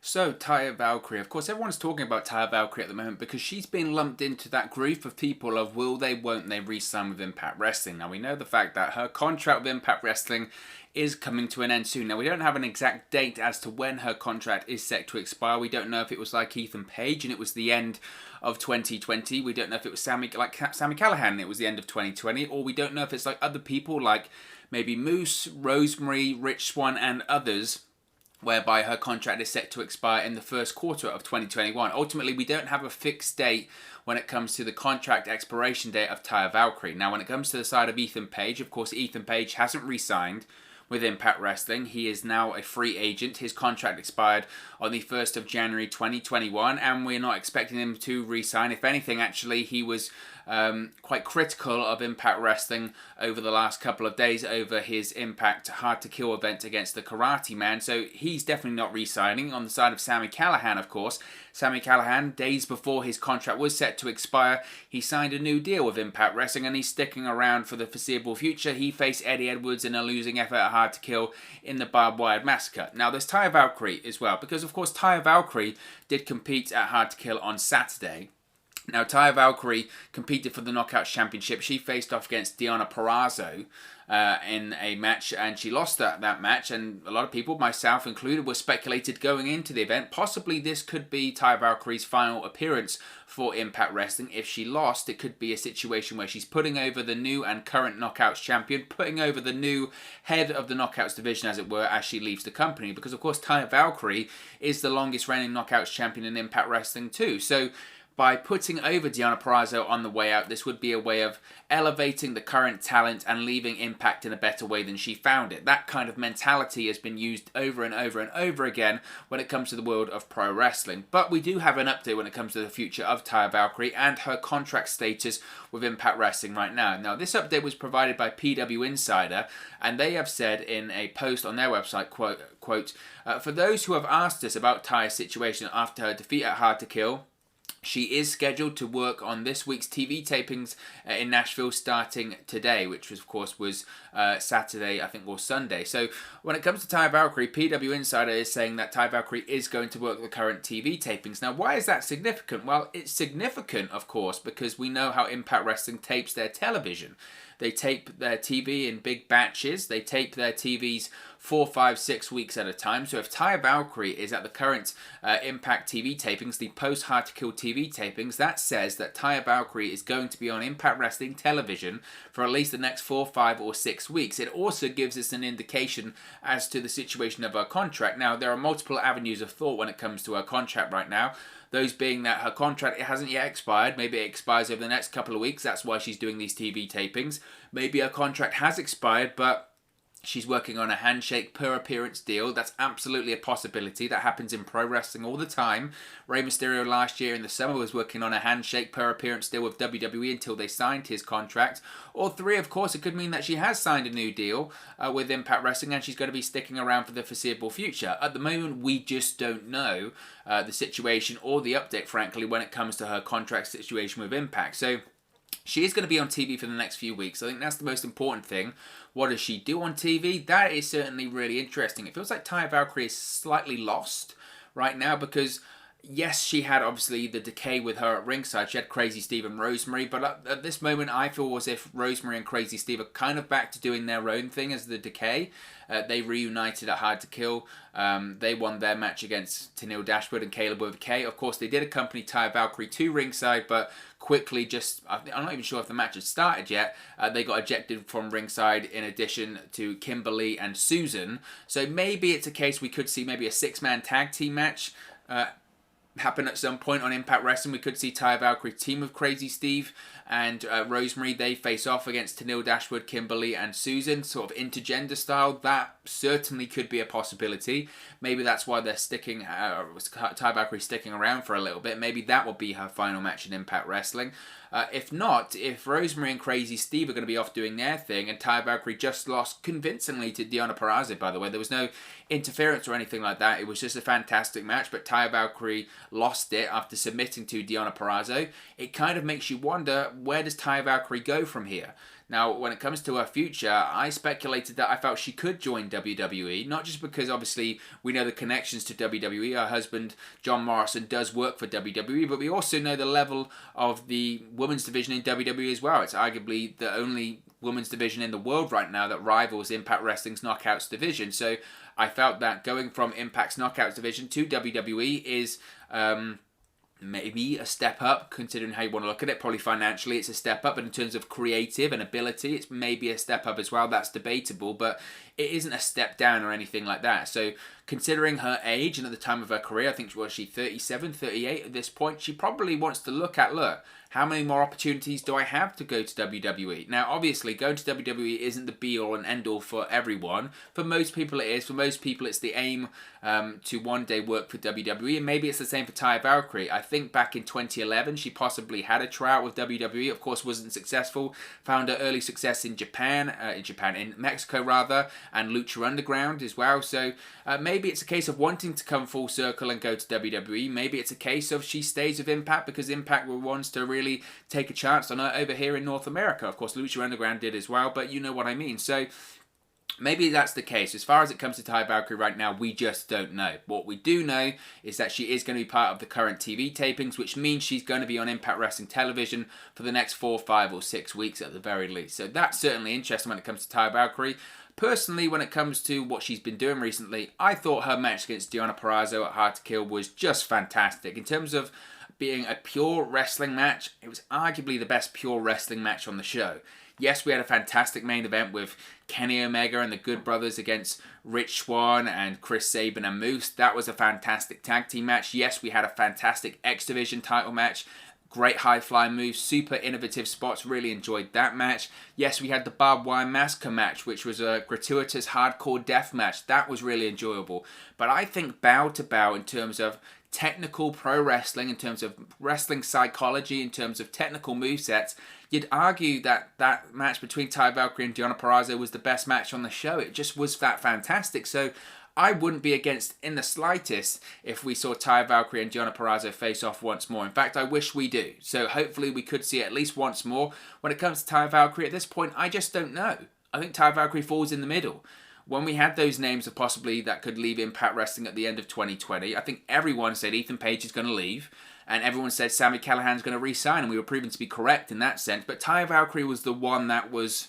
So, Taya Valkyrie, of course, everyone's talking about Taya Valkyrie at the moment because she's been lumped into that group of people of will they, won't they re-sign with Impact Wrestling. Now, we know the fact that her contract with Impact Wrestling is coming to an end soon. Now, we don't have an exact date as to when her contract is set to expire. We don't know if it was like Ethan Page and it was the end of 2020. We don't know if it was Sami Callihan and it was the end of 2020. Or we don't know if it's like other people like maybe Moose, Rosemary, Rich Swann, and others, whereby her contract is set to expire in the first quarter of 2021. Ultimately, we don't have a fixed date when it comes to the contract expiration date of Taya Valkyrie. Now, when it comes to the side of Ethan Page, of course, Ethan Page hasn't re-signed with Impact Wrestling. He is now a free agent. His contract expired on the 1st of January 2021, and we're not expecting him to re-sign. If anything, actually, he was quite critical of Impact Wrestling over the last couple of days over his Impact Hard to Kill event against the Karate Man, so he's definitely not re-signing. On the side of Sami Callihan, of course, Sami Callihan, days before his contract was set to expire, he signed a new deal with Impact Wrestling and he's sticking around for the foreseeable future. He faced Eddie Edwards in a losing effort at Hard to Kill in the Barbed Wire Massacre. Now, there's Taya Valkyrie as well, because of course Taya Valkyrie did compete at Hard to Kill on Saturday. Now, Taya Valkyrie competed for the Knockouts Championship. She faced off against Deonna Purrazzo in a match, and she lost that match. And a lot of people, myself included, were speculated going into the event. Possibly this could be Taya Valkyrie's final appearance for Impact Wrestling. If she lost, it could be a situation where she's putting over the new and current Knockouts champion, putting over the new head of the Knockouts division, as it were, as she leaves the company. Because, of course, Taya Valkyrie is the longest reigning Knockouts champion in Impact Wrestling too. So, by putting over Deonna Purrazzo on the way out, this would be a way of elevating the current talent and leaving Impact in a better way than she found it. That kind of mentality has been used over and over and over again when it comes to the world of pro wrestling. But we do have an update when it comes to the future of Taya Valkyrie and her contract status with Impact Wrestling right now. Now, this update was provided by PW Insider, and they have said in a post on their website, quote, for those who have asked us about Taya's situation after her defeat at Hard to Kill, she is scheduled to work on this week's TV tapings in Nashville starting today, which of course was Saturday, I think, or Sunday. So when it comes to Taya Valkyrie, PW Insider is saying that Taya Valkyrie is going to work the current TV tapings. Now, why is that significant? Well, it's significant, of course, because we know how Impact Wrestling tapes their television. They tape their TV in big batches. They tape their TVs 4, 5, 6 weeks at a time. So if Taya Valkyrie is at the current Impact TV tapings, the post-Hard to Kill TV tapings, that says that Taya Valkyrie is going to be on Impact Wrestling television for at least the next 4, 5, or 6 weeks. It also gives us an indication as to the situation of her contract. Now, there are multiple avenues of thought when it comes to her contract right now. Those being that her contract hasn't yet expired. Maybe it expires over the next couple of weeks. That's why she's doing these TV tapings. Maybe her contract has expired, but she's working on a handshake per appearance deal. That's absolutely a possibility. That happens in pro wrestling all the time. Rey Mysterio last year in the summer was working on a handshake per appearance deal with WWE until they signed his contract. Or 3, of course, it could mean that she has signed a new deal with Impact Wrestling and she's going to be sticking around for the foreseeable future. At the moment, we just don't know the situation or the update, frankly, when it comes to her contract situation with Impact. So she is going to be on TV for the next few weeks. I think that's the most important thing. What does she do on TV? That is certainly really interesting. It feels like Taya Valkyrie is slightly lost right now because, yes, she had obviously the decay with her at ringside. She had Crazy Steve and Rosemary, but at this moment I feel as if Rosemary and Crazy Steve are kind of back to doing their own thing as the decay. They reunited at Hard to Kill. They won their match against Tenille Dashwood and Caleb with a K. Of course, they did accompany Taya Valkyrie to ringside, but quickly I'm not even sure if the match had started yet. They got ejected from ringside in addition to Kimberly and Susan. So maybe it's a case we could see maybe a 6-man tag team match happen at some point on Impact Wrestling. We could see Taya Valkyrie team with Crazy Steve and Rosemary. They face off against Tenille Dashwood, Kimberly, and Susan, sort of intergender style. That certainly could be a possibility. Maybe that's why they're sticking, Taya Valkyrie sticking around for a little bit. Maybe that will be her final match in Impact Wrestling. If not, if Rosemary and Crazy Steve are going to be off doing their thing, and Taya Valkyrie just lost convincingly to Deonna Purrazzo, by the way. There was no interference or anything like that. It was just a fantastic match, but Taya Valkyrie lost it after submitting to Deonna Purrazzo, it kind of makes you wonder, where does Taya Valkyrie go from here? Now, when it comes to her future, I speculated that I felt she could join WWE, not just because obviously we know the connections to WWE. Her husband, John Morrison, does work for WWE, but we also know the level of the women's division in WWE as well. It's arguably the only women's division in the world right now that rivals Impact Wrestling's Knockouts division. So I felt that going from Impact's Knockouts division to WWE is maybe a step up, considering how you want to look at it. Probably financially it's a step up, but in terms of creative and ability, it's maybe a step up as well. That's debatable, but it isn't a step down or anything like that. So considering her age and at the time of her career, I think, was she 37, 38 at this point, she probably wants to look, how many more opportunities do I have to go to WWE? Now, obviously, going to WWE isn't the be-all and end-all for everyone. For most people, it is. For most people, it's the aim to one day work for WWE, and maybe it's the same for Taya Valkyrie. I think back in 2011, she possibly had a tryout with WWE. Of course, wasn't successful. Found her early success in in Mexico rather, and Lucha Underground as well. So maybe it's a case of wanting to come full circle and go to WWE. Maybe it's a case of she stays with Impact because Impact were ones to really take a chance on her over here in North America. Of course, Lucha Underground did as well, but you know what I mean. So maybe that's the case. As far as it comes to Taya Valkyrie right now, we just don't know. What we do know is that she is going to be part of the current TV tapings, which means she's going to be on Impact Wrestling television for the next 4, 5 or 6 weeks at the very least. So that's certainly interesting when it comes to Taya Valkyrie. Personally, when it comes to what she's been doing recently, I thought her match against Deonna Purrazzo at Hard to Kill was just fantastic. In terms of being a pure wrestling match, it was arguably the best pure wrestling match on the show. Yes, we had a fantastic main event with Kenny Omega and the Good Brothers against Rich Swann and Chris Sabin and Moose. That was a fantastic tag team match. Yes, we had a fantastic X Division title match. Great high-flying moves, super innovative spots, really enjoyed that match. Yes, we had the Barbed Wire Massacre match, which was a gratuitous hardcore death match. That was really enjoyable. But I think bow to bow in terms of technical pro wrestling, in terms of wrestling psychology, in terms of technical movesets, you'd argue that that match between Taya Valkyrie and Deonna Purrazzo was the best match on the show. It just was that fantastic. So I wouldn't be against in the slightest if we saw Taya Valkyrie and Deonna Purrazzo face off once more. In fact, I wish we do. So hopefully we could see it at least once more. When it comes to Taya Valkyrie at this point, I just don't know. I think Taya Valkyrie falls in the middle. When we had those names of possibly that could leave Impact Wrestling at the end of 2020, I think everyone said Ethan Page is going to leave, and everyone said Sami Callihan's going to re-sign, and we were proven to be correct in that sense. But Taya Valkyrie was the one that was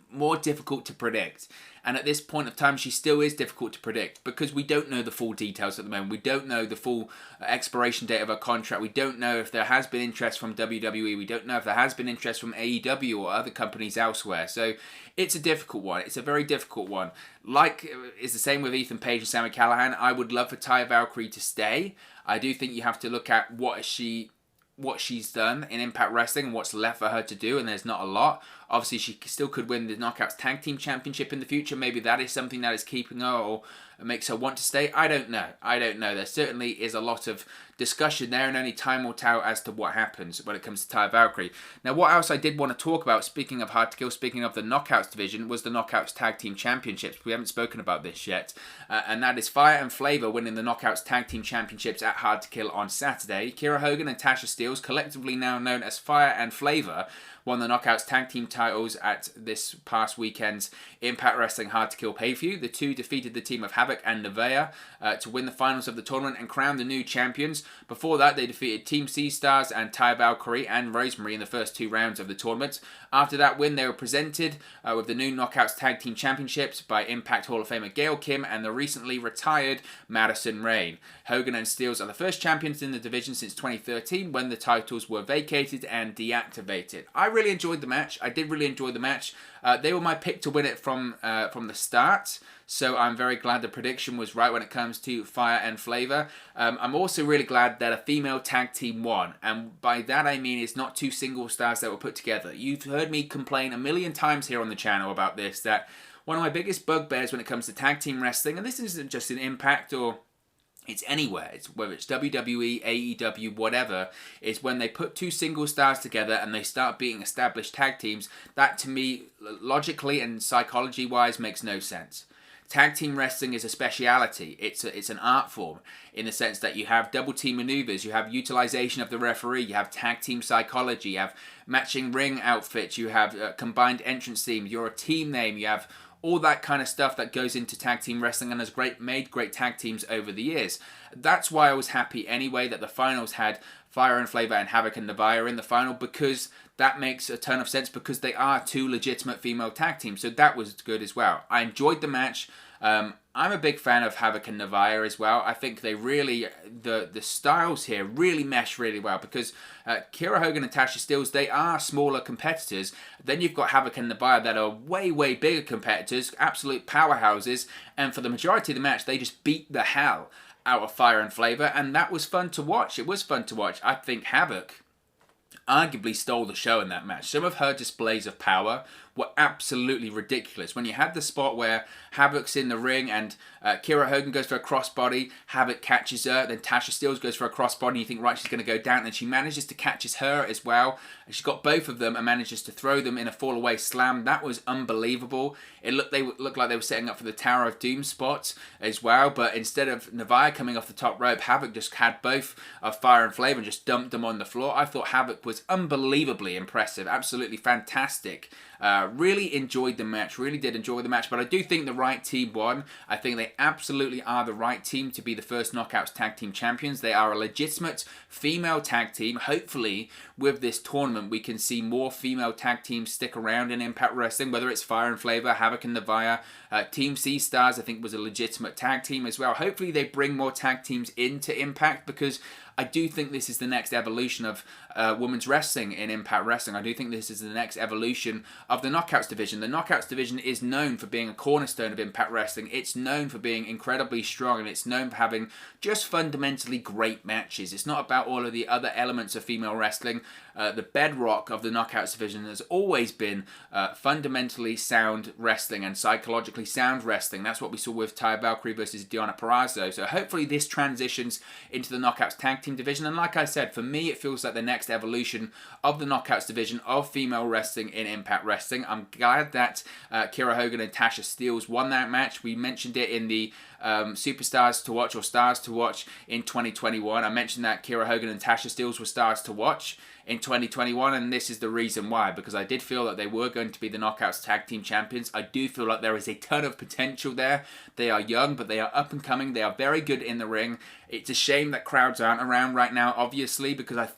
more difficult to predict. And at this point of time, she still is difficult to predict because we don't know the full details at the moment. We don't know the full expiration date of her contract. We don't know if there has been interest from WWE. We don't know if there has been interest from AEW or other companies elsewhere. So it's a difficult one. It's a very difficult one. Like it's the same with Ethan Page and Sami Callihan. I would love for Taya Valkyrie to stay. I do think you have to look at what she's done in Impact Wrestling and what's left for her to do, and there's not a lot. Obviously, she still could win the Knockouts Tag Team Championship in the future. Maybe that is something that is keeping her or makes her want to stay. I don't know. There certainly is a lot of discussion there, and only time will tell as to what happens when it comes to Taya Valkyrie. Now, what else I did want to talk about, speaking of Hard to Kill, speaking of the Knockouts division, was the Knockouts Tag Team Championships. We haven't spoken about this yet, and that is Fire and Flava winning the Knockouts Tag Team Championships at Hard to Kill on Saturday. Kira Hogan and Tasha Steelz, collectively now known as Fire and Flava, won the Knockouts Tag Team titles at this past weekend's Impact Wrestling Hard to Kill pay-per-view. The two defeated the team of Havoc and Nevaeh to win the finals of the tournament and crown the new champions. Before that, they defeated Team Sea-Stars and Taya Valkyrie and Rosemary in the first 2 rounds of the tournament. After that win, they were presented with the new Knockouts Tag Team Championships by Impact Hall of Famer Gail Kim and the recently retired Madison Rayne. Hogan and Steelz are the first champions in the division since 2013 when the titles were vacated and deactivated. I really enjoyed the match. I did really enjoy the match. They were my pick to win it from the start. So I'm very glad the prediction was right when it comes to Fire and Flava. I'm also really glad that a female tag team won. And by that I mean it's not 2 single stars that were put together. You've heard me complain a million times here on the channel about this, that one of my biggest bugbears when it comes to tag team wrestling, and this isn't just an Impact or it's anywhere, whether it's WWE, AEW, whatever, is when they put 2 single stars together and they start being established tag teams. That to me, logically and psychology-wise, makes no sense. tag team wrestling is a speciality. It's an art form in the sense that you have double team maneuvers, you have utilization of the referee, you have tag team psychology, you have matching ring outfits, you have combined entrance themes, you're a team name, you have all that kind of stuff that goes into tag team wrestling and has made great tag teams over the years. That's why I was happy anyway that the finals had Fire and Flava and Havoc and Nevaeh in the final, because that makes a ton of sense, because they are two legitimate female tag teams. So that was good as well. I enjoyed the match. I'm a big fan of Havoc and Nevaeh as well. I think they really, the styles here really mesh really well, because Kiera Hogan and Tasha Steelz, they are smaller competitors. Then you've got Havoc and Nevaeh that are way, way bigger competitors, absolute powerhouses. And for the majority of the match, they just beat the hell out of Fire and Flava, and that was fun to watch. It was fun to watch. I think Havoc arguably stole the show in that match. Some of her displays of power were absolutely ridiculous. When you had the spot where Havoc's in the ring and Kiera Hogan goes for a crossbody, Havoc catches her, then Tasha Steelz goes for a crossbody, and you think, right, she's going to go down, and she manages to catches her as well. And she's got both of them and manages to throw them in a fall-away slam. That was unbelievable. They looked like they were setting up for the Tower of Doom spot as well, but instead of Nevaeh coming off the top rope, Havoc just had both of Fire and Flava and just dumped them on the floor. I thought Havoc was unbelievably impressive, absolutely fantastic. Really enjoyed the match, really did enjoy the match, but I do think the right team won. I think they absolutely are the right team to be the first Knockouts Tag Team Champions. They are a legitimate female tag team. Hopefully, with this tournament, we can see more female tag teams stick around in Impact Wrestling, whether it's Fire and Flava, Havoc and Nevaeh. Team C Stars, I think, was a legitimate tag team as well. Hopefully, they bring more tag teams into Impact, because I do think this is the next evolution of women's wrestling in Impact Wrestling. I do think this is the next evolution of the Knockouts division. The Knockouts division is known for being a cornerstone of Impact Wrestling. It's known for being incredibly strong, and it's known for having just fundamentally great matches. It's not about all of the other elements of female wrestling. The bedrock of the Knockouts division has always been fundamentally sound wrestling and psychologically sound wrestling. That's what we saw with Taya Valkyrie versus Deonna Purrazzo. So hopefully this transitions into the Knockouts tag team division. And like I said, for me, it feels like the next evolution of the Knockouts division of female wrestling in Impact Wrestling. I'm glad that Kiera Hogan and Tasha Steelz won that match. We mentioned it in the Superstars to Watch or Stars to Watch in 2021. I mentioned that Kiera Hogan and Tasha Steelz were stars to watch in 2021, and this is the reason why, because I did feel that they were going to be the Knockouts Tag Team Champions. I do feel like there is a ton of potential there. They are young, but they are up and coming. They are very good in the ring. It's a shame that crowds aren't around right now, obviously, because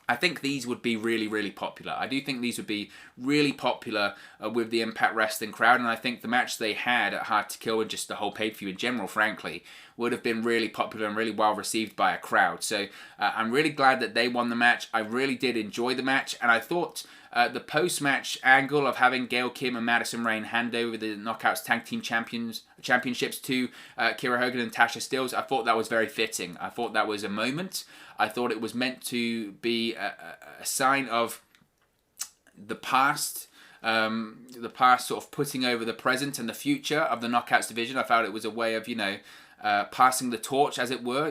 I think these would be really, really popular. I do think these would be really popular with the Impact Wrestling crowd, and I think the match they had at Hard to Kill and just the whole pay-per-view in general, frankly, would have been really popular and really well received by a crowd. So I'm really glad that they won the match. I really did enjoy the match, and I thought the post-match angle of having Gail Kim and Madison Rayne hand over the Knockouts Tag Team Championships to Kiera Hogan and Tasha Steelz, I thought that was very fitting. I thought that was a moment. I thought it was meant to be a sign of the past sort of putting over the present and the future of the Knockouts division. I felt it was a way of, passing the torch, as it were.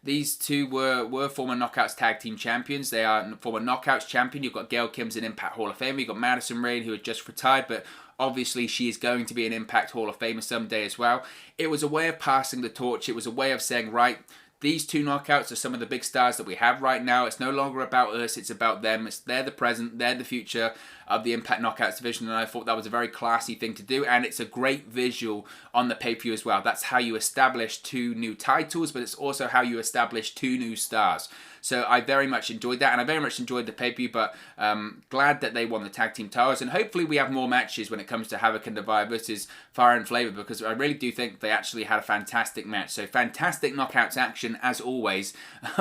These two were former Knockouts Tag Team Champions. They are former Knockouts Champion. You've got Gail Kim's an Impact Hall of Famer. You've got Madison Rayne, who had just retired, but obviously she is going to be an Impact Hall of Famer someday as well. It was a way of passing the torch. It was a way of saying, right, these two knockouts are some of the big stars that we have right now. It's no longer about us, it's about them. They're the present, they're the future of the Impact Knockouts division, and I thought that was a very classy thing to do, and it's a great visual on the pay-per-view as well. That's how you establish two new titles, but it's also how you establish two new stars. So I very much enjoyed that, and I very much enjoyed the pay-per-view, but glad that they won the tag team titles, and hopefully we have more matches when it comes to Havoc and Nevaeh versus Fire and Flava, because I really do think they actually had a fantastic match. So fantastic knockouts action, as always,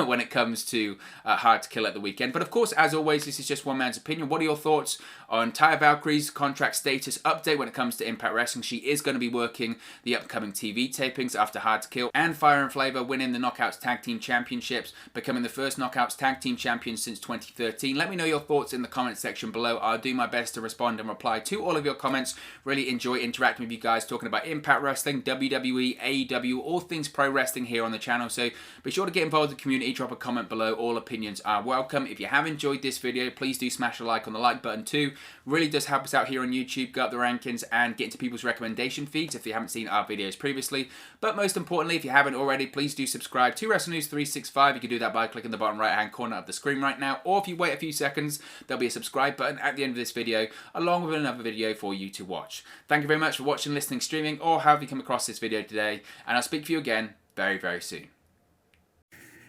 when it comes to Hard to Kill at the weekend. But of course, as always, this is just one man's opinion. What are your thoughts on Taya Valkyrie's contract status update when it comes to Impact Wrestling? She is going to be working the upcoming TV tapings after Hard to Kill, and Fire and Flava winning the Knockouts Tag Team Championships, becoming the first Knockouts Tag Team Champions since 2013. Let me know your thoughts in the comment section below. I'll do my best to respond and reply to all of your comments. Really enjoy interacting with you guys, talking about Impact Wrestling, WWE, AEW, all things pro wrestling here on the channel. So be sure to get involved in the community, drop a comment below. All opinions are welcome. If you have enjoyed this video, please do smash a like on the like button too. Really does help us out here on YouTube, go up the rankings and get into people's recommendation feeds if you haven't seen our videos previously. But most importantly, if you haven't already, please do subscribe to Wrestle News 365. You can do that by clicking the bottom right hand corner of the screen right now, or if you wait a few seconds, there'll be a subscribe button at the end of this video, along with another video for you to watch. Thank you very much for watching, listening, streaming, or however you come across this video today, and I'll speak to you again very, very soon.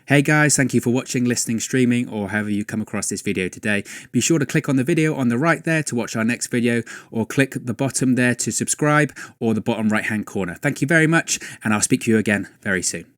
Hey guys, thank you for watching, listening, streaming, or however you come across this video today. Be sure to click on the video on the right there to watch our next video, or click the bottom there to subscribe, or the bottom right hand corner. Thank you very much, and I'll speak to you again very soon.